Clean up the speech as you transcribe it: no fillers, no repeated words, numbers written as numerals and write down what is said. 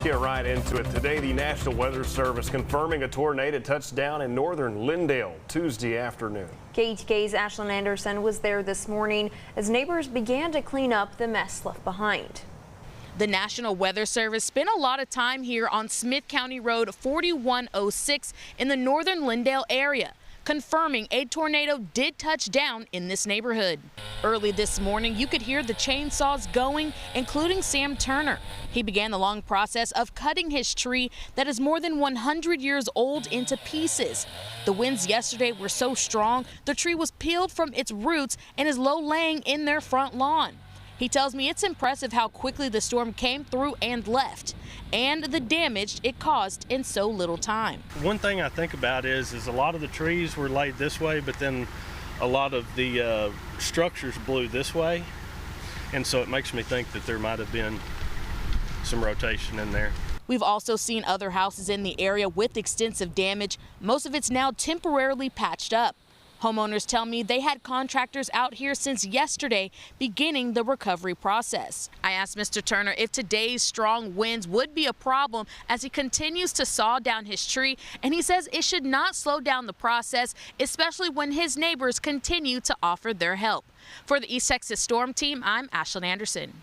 Get right into it. Today, the National Weather Service confirming a tornado touched down in northern Lindale Tuesday afternoon. KETK's Ashlyn Anderson was there this morning as neighbors began to clean up the mess left behind. The National Weather Service spent a lot of time here on Smith County Road 4106 in the northern Lindale area, confirming a tornado did touch down in this neighborhood. Early this morning, you could hear the chainsaws going, including Sam Turner. He began the long process of cutting his tree that is more than 100 years old into pieces. The winds yesterday were so strong, the tree was peeled from its roots and is low laying in their front lawn. He tells me it's impressive how quickly the storm came through and left, and the damage it caused in so little time. One thing I think about is a lot of the trees were laid this way, but then a lot of the structures blew this way, and so it makes me think that there might have been some rotation in there. We've also seen other houses in the area with extensive damage. Most of it's now temporarily patched up. Homeowners tell me they had contractors out here since yesterday, beginning the recovery process. I asked Mr. Turner if today's strong winds would be a problem as he continues to saw down his tree, and he says it should not slow down the process, especially when his neighbors continue to offer their help. For the East Texas Storm Team, I'm Ashlyn Anderson.